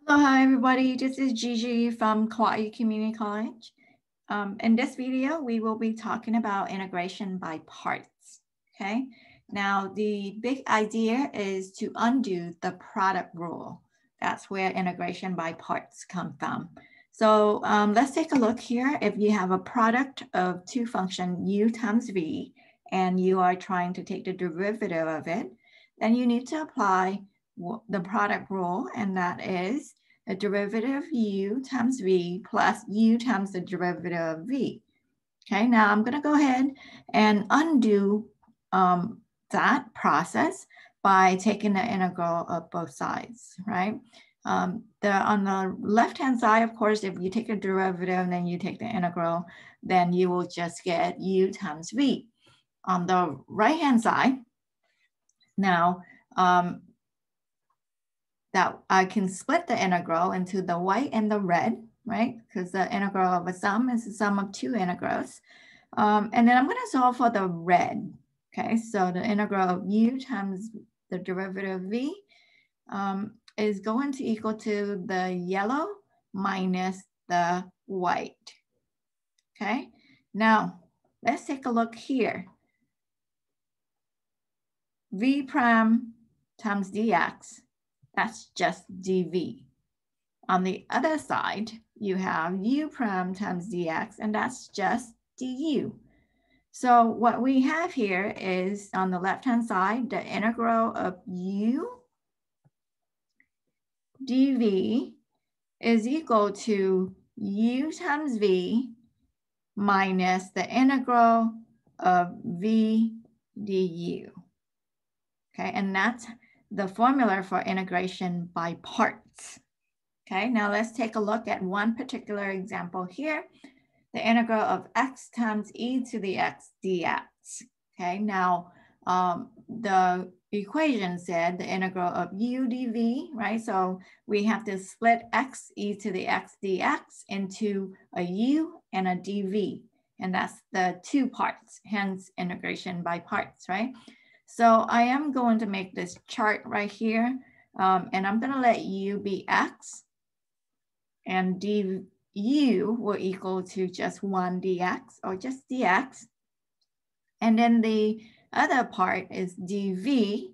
Hello, hi everybody. This is Gigi from Kauai Community College. In this video, we will be talking about integration by parts. Okay. Now, the big idea is to undo the product rule. That's where integration by parts come from. So let's take a look here. If you have a product of two function u times v, and you are trying to take the derivative of it, then you need to apply the product rule, and that is the derivative u times v plus u times the derivative of v. Okay, now I'm going to go ahead and undo that process by taking the integral of both sides, right? On the left-hand side, of course, if you take a derivative and then you take the integral, then you will just get u times v. On the right-hand side, now, that I can split the integral into the white and the red, right? Because the integral of a sum is the sum of two integrals. And then I'm going to solve for the red. Okay, so the integral of u times the derivative of v is going to equal to the yellow minus the white. Okay, now let's take a look here. V prime times dx, that's just dv. On the other side, you have u prime times dx, and that's just du. So what we have here is on the left-hand side, the integral of u dv is equal to u times v minus the integral of v du. Okay, and that's the formula for integration by parts. Okay, now let's take a look at one particular example here. The integral of x times e to the x dx. Okay, now the equation said the integral of u dv, right? So we have to split x e to the x dx into a u and a dv. And that's the two parts, hence integration by parts, right? So I am going to make this chart right here, and I'm going to let u be x, and du will equal to just 1 dx, or just dx. And then the other part is dv.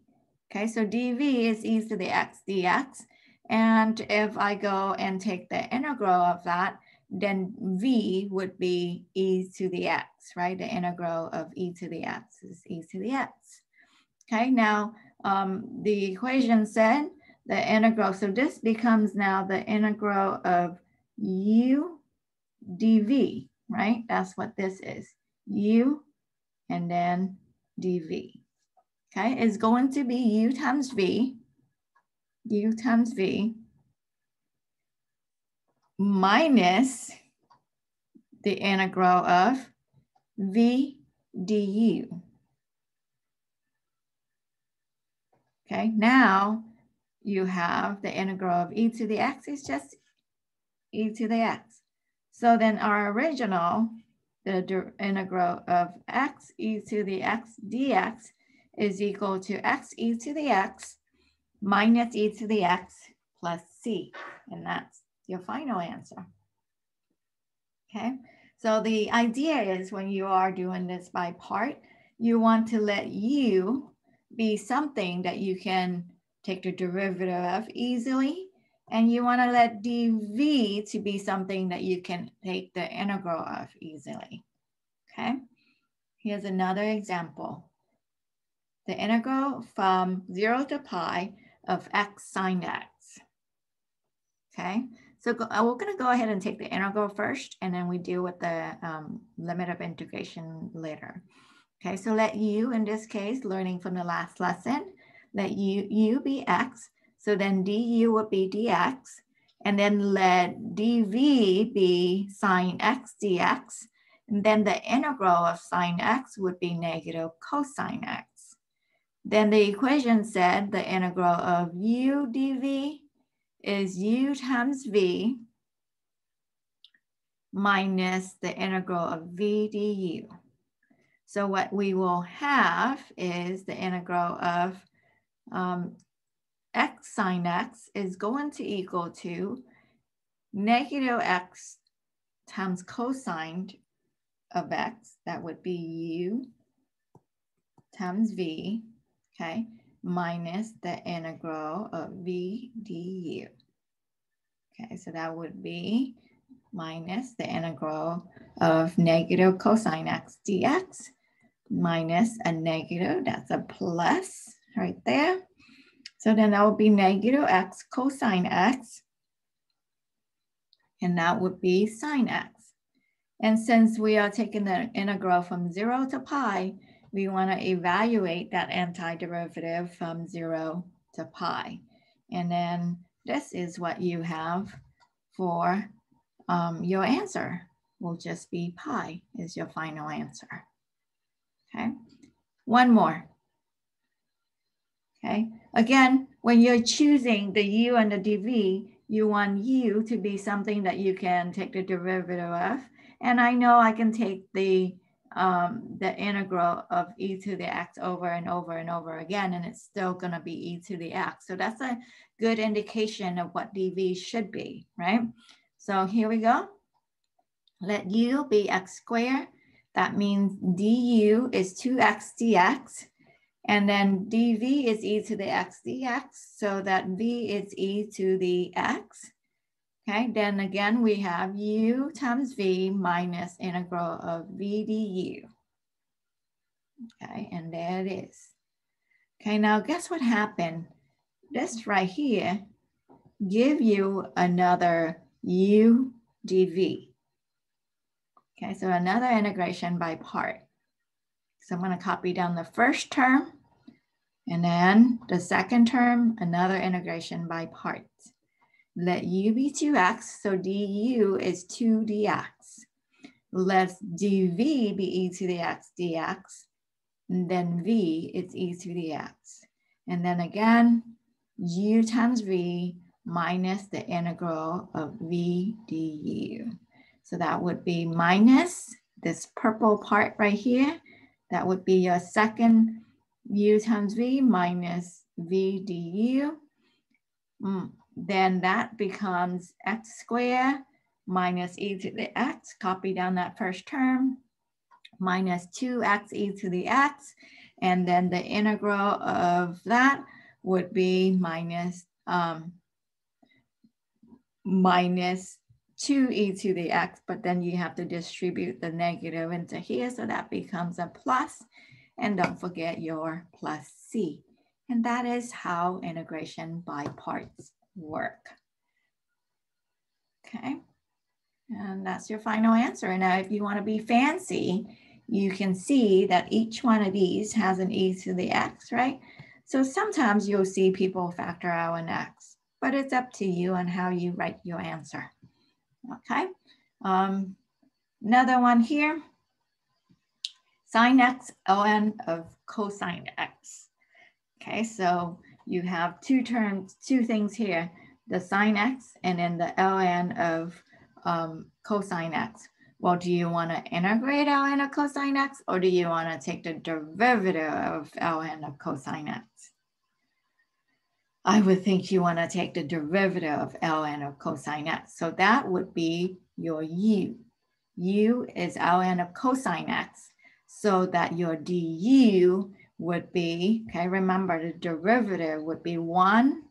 Okay, so dv is e to the x dx. And if I go and take the integral of that, then v would be e to the x, right? The integral of e to the x is e to the x. Okay, now the equation said the integral, so this becomes now the integral of u dv, right? That's what this is, u and then dv. Okay, it's going to be u times v minus the integral of v du. Okay, now you have the integral of e to the x is just e to the x. So then our original, the integral of x e to the x dx is equal to x e to the x minus e to the x plus c. And that's your final answer. Okay, so the idea is when you are doing this by part, you want to let u be something that you can take the derivative of easily, and you want to let dv to be something that you can take the integral of easily. Okay, here's another example. The integral from 0 to pi of x sine x. Okay, so we're going to go ahead and take the integral first, and then we deal with the limit of integration later. Okay, so let u, in this case, learning from the last lesson, let u be x. So then du would be dx, and then let dv be sine x dx. And then the integral of sine x would be negative cosine x. Then the equation said the integral of u dv is u times v minus the integral of v du. So what we will have is the integral of x x sine x is going to equal to negative x times cosine of x. That would be u times v, okay, minus the integral of v du. Okay, so that would be minus the integral of negative cosine x dx minus a negative, that's a plus right there. So then that would be negative x cosine x, and that would be sine x. And since we are taking the integral from 0 to pi, we want to evaluate that antiderivative from 0 to pi. And then this is what you have for your answer. Will just be pi is your final answer. Okay, one more. Okay, again, when you're choosing the u and the dv, you want u to be something that you can take the derivative of. And I know I can take the integral of e to the x over and over and over again, and it's still going to be e to the x. So that's a good indication of what dv should be, right? So here we go. Let u be x squared. That means du is 2x dx. And then dv is e to the x dx, so that v is e to the x. Okay, then again, we have u times v minus integral of v du. Okay, and there it is. Okay, now guess what happened? This right here give you another u dv. Okay, so another integration by part. So I'm going to copy down the first term, and then the second term, another integration by parts. Let u be 2x, so du is 2 dx. Let dv be e to the x dx, and then v is e to the x. And then again, u times v minus the integral of v du. So that would be minus this purple part right here. That would be your second u times v minus v du. Then that becomes x squared minus e to the x. Copy down that first term. Minus 2x e to the x. And then the integral of that would be minus 2e to the x, but then you have to distribute the negative into here, so that becomes a plus. And don't forget your plus c. And that is how integration by parts work. Okay, and that's your final answer. And now if you want to be fancy, you can see that each one of these has an e to the x, right? So sometimes you'll see people factor out an x, but it's up to you on how you write your answer. Okay, another one here, sine x ln of cosine x. Okay, so you have two things here, the sine x and then the ln of cosine x. Well, do you want to integrate ln of cosine x, or do you want to take the derivative of ln of cosine x? I would think you want to take the derivative of ln of cosine x. So that would be your u. U is ln of cosine x, so that your du would be, okay, remember the derivative would be 1,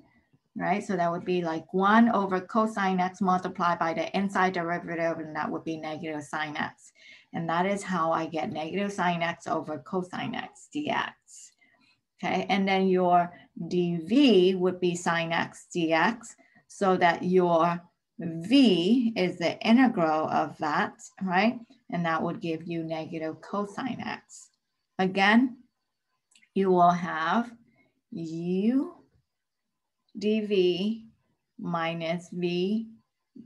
right? So that would be like 1 over cosine x multiplied by the inside derivative, and that would be negative sine x. And that is how I get negative sine x over cosine x dx. Okay, and then your dv would be sine x dx, so that your v is the integral of that, right? And that would give you negative cosine x. Again, you will have u dv minus v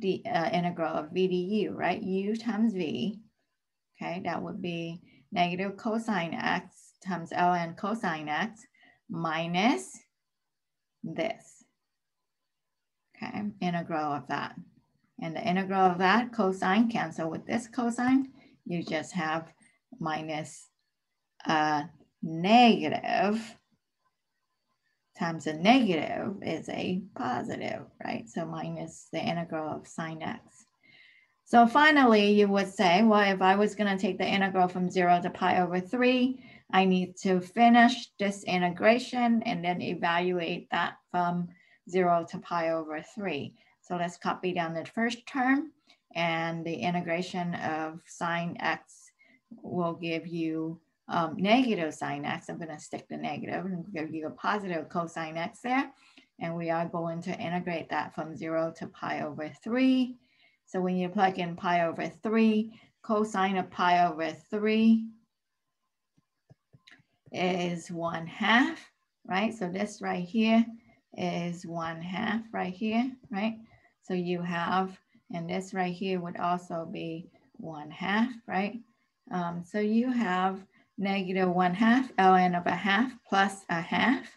integral of v du, right? U times v, okay? That would be negative cosine x times ln cosine x minus this, okay? Integral of that. And the integral of that, cosine, cancel with this cosine. You just have minus negative times a negative is a positive, right? So minus the integral of sine x. So finally, you would say, well, if I was going to take the integral from 0 to pi over 3, I need to finish this integration and then evaluate that from 0 to pi over 3. So let's copy down the first term, and the integration of sine x will give you negative sine x. I'm going to stick the negative and give you a positive cosine x there. And we are going to integrate that from 0 to pi over 3. So when you plug in pi over 3, cosine of pi over 3 is 1/2, right? So this right here is 1/2 right here, right? So you have, and this right here would also be 1/2, right? So you have negative 1/2 ln of a half plus a half.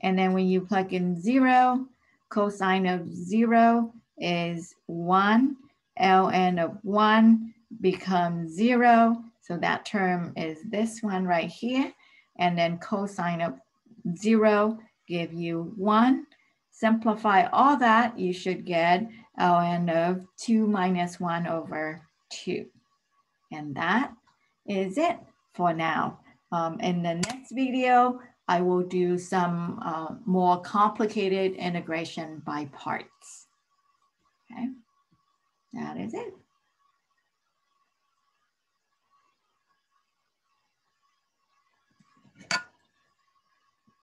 And then when you plug in 0, cosine of 0 is 1. ln of 1 becomes 0. So that term is this one right here. And then cosine of 0 give you 1. Simplify all that, you should get ln of 2 minus 1 over 2. And that is it for now. In the next video, I will do some more complicated integration by parts. Okay, that is it.